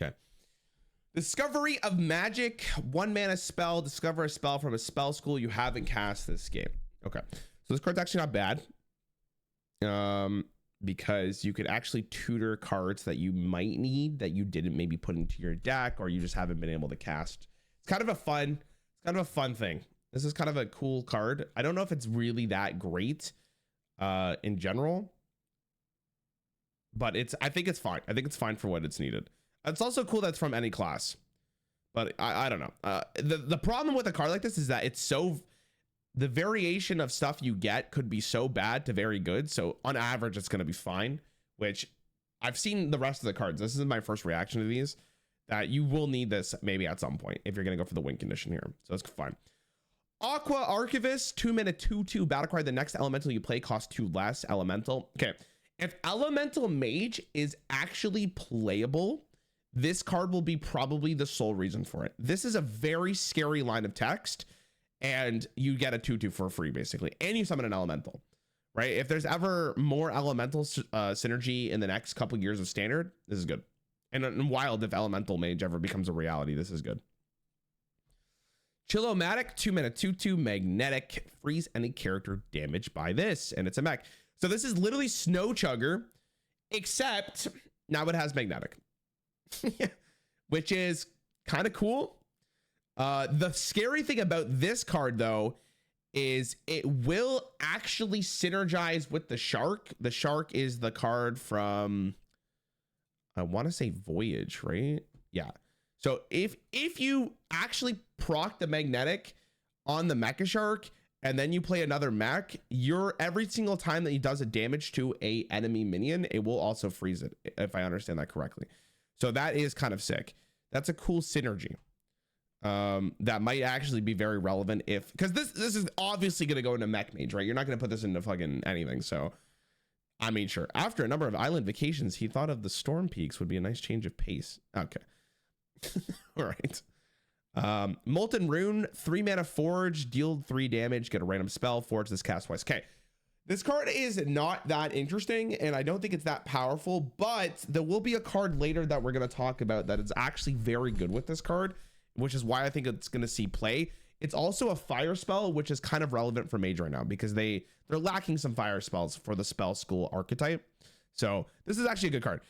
Okay. Discovery of magic, 1 mana spell. Discover a spell from a spell school you haven't cast this game. Okay, so this card's actually not bad. Because you could actually tutor cards that you might need that you didn't maybe put into your deck, or you just haven't been able to cast. It's kind of a fun thing. This is kind of a cool card. I don't know if it's really that great in general, but I think it's fine. I think it's fine for what it's needed. It's also cool that's from any class, but I don't know. The problem with a card like this is that the variation of stuff you get could be so bad to very good. So on average, it's going to be fine, which I've seen the rest of the cards. This is my first reaction to these, that you will need this maybe at some point if you're going to go for the win condition here. So that's fine. Aqua, archivist, 2 mana 2/2 battle card. The next elemental you play costs 2 less. Elemental. Okay. If elemental mage is actually playable, this card will be probably the sole reason for it. This is a very scary line of text, and you get a 2/2 for free basically, and you summon an elemental, right? If there's ever more elemental synergy in the next couple years of standard, this is good. And wild, if elemental mage ever becomes a reality, this is good. Chill-o-matic, 2 mana 2/2 magnetic, freeze any character damaged by this, and it's a mech. So this is literally Snow Chugger, except now it has magnetic. Which is kind of cool. The scary thing about this card though is it will actually synergize with the shark. The shark is the card from, I want to say Voyage, right? Yeah. So if you actually proc the magnetic on the mecha shark and then you play another mech, every single time that he does a damage to a enemy minion, it will also freeze it, if I understand that correctly. So that is kind of sick. That's a cool synergy. That might actually be very relevant because this is obviously going to go into mech mage, right? You're not going to put this into fucking anything. So, I mean, sure. After a number of island vacations, he thought of the storm peaks would be a nice change of pace. Okay. All right. Molten rune, 3 mana forge, deal 3 damage, get a random spell, forge this cast twice. Okay. This card is not that interesting, and I don't think it's that powerful, but there will be a card later that we're going to talk about that is actually very good with this card, which is why I think it's going to see play. It's also a fire spell, which is kind of relevant for Mage right now because they're lacking some fire spells for the spell school archetype. So this is actually a good card.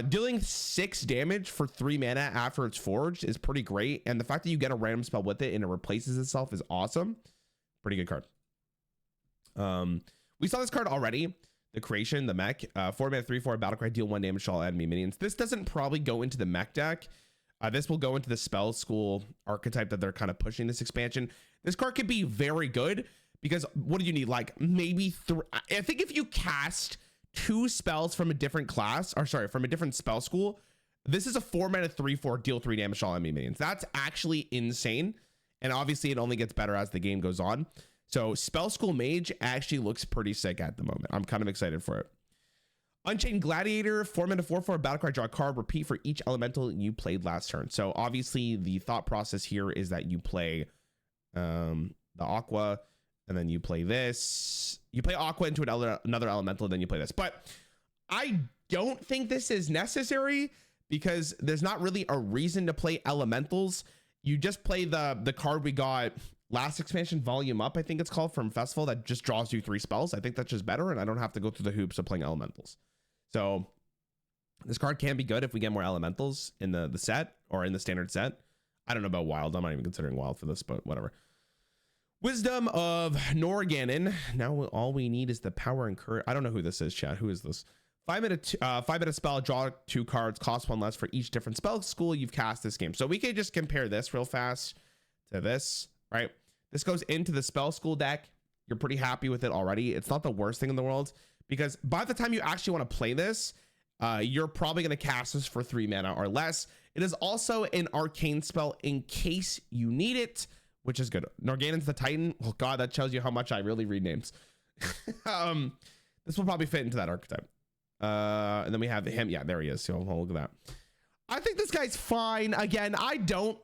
Dealing 6 damage for 3 mana after it's forged is pretty great, and the fact that you get a random spell with it and it replaces itself is awesome. Pretty good card. We saw this card already, the creation, the mech, 4 mana 3/4 battle cry, deal 1 damage to all enemy minions. This doesn't probably go into the mech deck. This will go into the spell school archetype that they're kind of pushing this expansion. This card could be very good because what do you need? Like maybe I think if you cast 2 spells from a different class, or sorry, from a different spell school, this is a 4 mana 3/4 deal 3 damage to all enemy minions. That's actually insane. And obviously it only gets better as the game goes on. So spell school mage actually looks pretty sick at the moment. I'm kind of excited for it. Unchained gladiator, 4 mana 4/4 battle card, draw a card, repeat for each elemental you played last turn. So obviously the thought process here is that you play the Aqua, and then you play this. You play Aqua into another elemental, and then you play this. But I don't think this is necessary because there's not really a reason to play elementals. You just play the card we got last expansion, Volume Up, I think it's called, from Festival, that just draws you 3 spells. I think that's just better, and I don't have to go through the hoops of playing elementals. So this card can be good if we get more elementals in the set or in the standard set. I don't know about wild. I'm not even considering wild for this, but whatever. Wisdom of Norgannon. Now all we need is the power and courage. I don't know who this is, chat. Who is this? 5 minute spell, draw 2 cards, cost 1 less for each different spell school you've cast this game. So we can just compare this real fast to this, right? This goes into the spell school deck. You're pretty happy with it already. It's not the worst thing in the world because by the time you actually want to play this, you're probably going to cast this for 3 mana or less. It is also an arcane spell in case you need it, which is good. Norgannon's the Titan. Oh God, that tells you how much I really read names. This will probably fit into that archetype. And then we have him. Yeah, there he is. So look at that. I think this guy's fine. Again, I don't.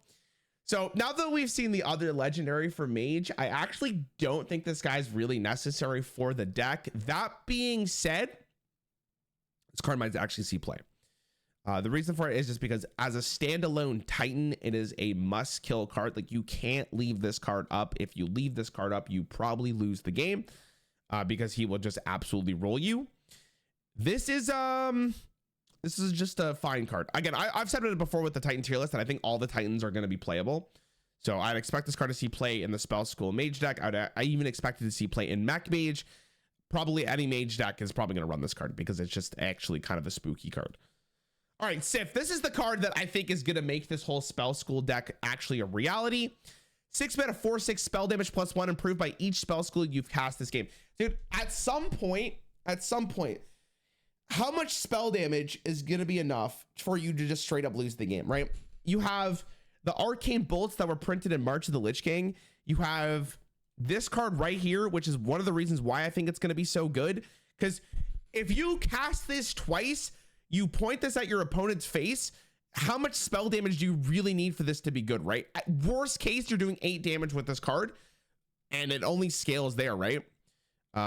So now that we've seen the other legendary for Mage, I actually don't think this guy's really necessary for the deck. That being said, this card might actually see play. The reason for it is just because as a standalone Titan, it is a must kill card. Like, you can't leave this card up. If you leave this card up, you probably lose the game because he will just absolutely roll you. This is just a fine card. Again, I've said it before with the Titan tier list that I think all the Titans are going to be playable. So I'd expect this card to see play in the Spell School Mage deck. I even expected to see play in Mech Mage. Probably any Mage deck is probably going to run this card because it's just actually kind of a spooky card. All right, Sif, this is the card that I think is going to make this whole Spell School deck actually a reality. 6 mana, 4/6 spell damage +1 improved by each spell school you've cast this game. Dude, at some point, how much spell damage is going to be enough for you to just straight up lose the game, right? You have the arcane bolts that were printed in March of the Lich King. You have this card right here, which is one of the reasons why I think it's going to be so good. Because if you cast this twice, you point this at your opponent's face, how much spell damage do you really need for this to be good, right? At worst case, you're doing 8 damage with this card, and it only scales there, right?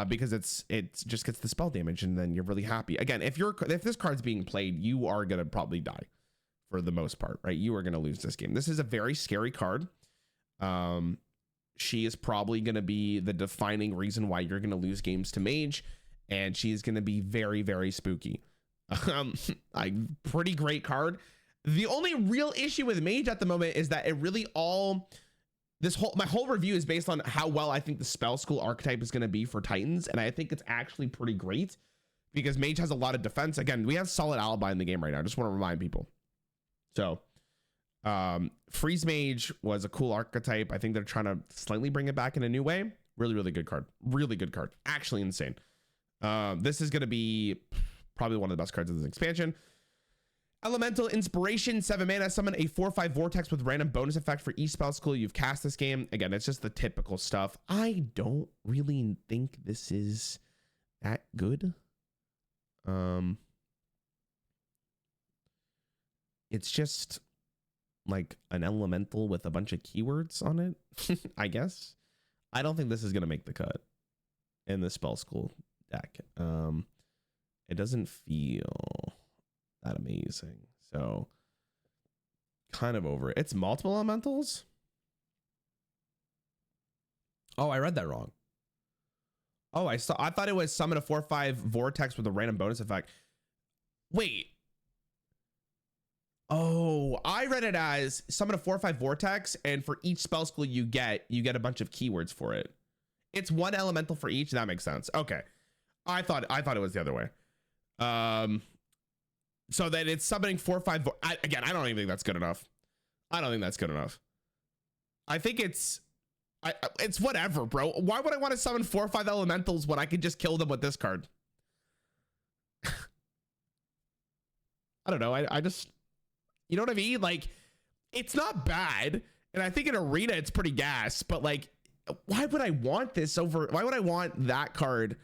Because it just gets the spell damage, and then you're really happy. Again, if this card's being played, you are gonna probably die for the most part, right? You are gonna lose this game. This is a very scary card. She is probably gonna be the defining reason why you're gonna lose games to Mage, and she's gonna be very, very spooky. Pretty great card. The only real issue with Mage at the moment is that it really my whole review is based on how well I think the Spell School archetype is going to be for Titans, and I think it's actually pretty great because Mage has a lot of defense. Again, we have solid Alibi in the game right now. I just want to remind people. So Freeze Mage was a cool archetype. I think they're trying to slightly bring it back in a new way. Really, really good card. Really good card. Actually insane. This is going to be probably one of the best cards of this expansion. Elemental Inspiration, 7 mana, summon a 4/5 vortex with random bonus effect for each spell school you've cast this game. Again, it's just the typical stuff. I don't really think this is that good. It's just like an elemental with a bunch of keywords on it, I guess. I don't think this is going to make the cut in the Spell School deck. It doesn't feel that amazing, so kind of over it. It's multiple elementals. Oh, I read that wrong. Oh, I thought it was summon a 4/5 vortex with a random bonus effect. Wait. Oh, I read it as summon a 4/5 vortex, and for each spell school you get a bunch of keywords for it. It's one elemental for each. That makes sense. Okay, I thought it was the other way. So that it's summoning 4/5. Again, I don't even think that's good enough. I don't think that's good enough. I think it's whatever, bro. Why would I want to summon 4/5 elementals when I could just kill them with this card? I don't know. I just, you know what I mean? Like, it's not bad, and I think in Arena it's pretty gas. But like, why would I want this over? Why would I want that card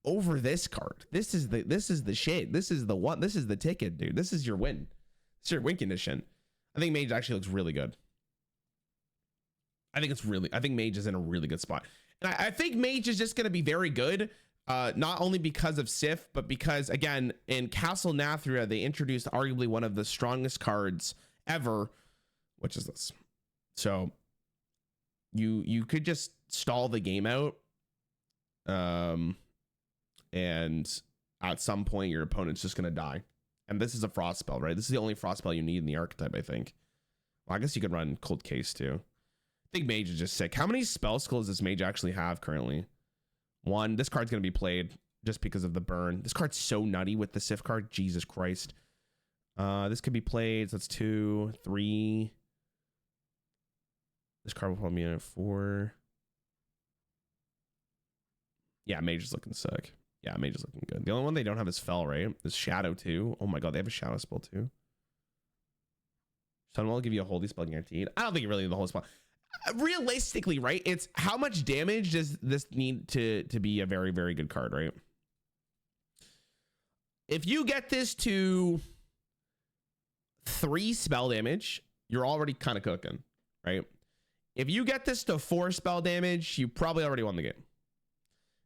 over this card? This is the shit. This is the one. This is the ticket, dude. This is your win. It's your win condition. I think Mage actually looks really good. I think Mage is in a really good spot. And I think Mage is just going to be very good. Not only because of Sif, but because, again, in Castle Nathria, they introduced arguably one of the strongest cards ever, which is this. So you could just stall the game out. And at some point your opponent's just going to die. And this is a frost spell, right? This is the only frost spell you need in the archetype, I think. Well, I guess you could run Cold Case too. I think Mage is just sick. How many spell schools does Mage actually have currently? 1. This card's going to be played just because of the burn. This card's so nutty with the Sif card. Jesus Christ. This could be played. So that's 2, 3. This card will probably be in 4. Yeah, Mage is looking sick. Yeah, Mage is looking good. The only one they don't have is Fell, right? Is Shadow too. Oh my god, they have a Shadow spell too. Sunwell will give you a holy spell guaranteed. I don't think you really need the holy spell. Realistically, right? It's how much damage does this need to be a very, very good card, right? If you get this to 3 spell damage, you're already kind of cooking, right? If you get this to 4 spell damage, you probably already won the game.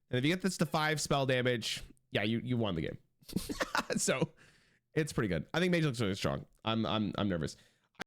And if you get this to 5 spell damage, yeah, you won the game. So It's pretty good. I think Mage looks really strong. I'm nervous.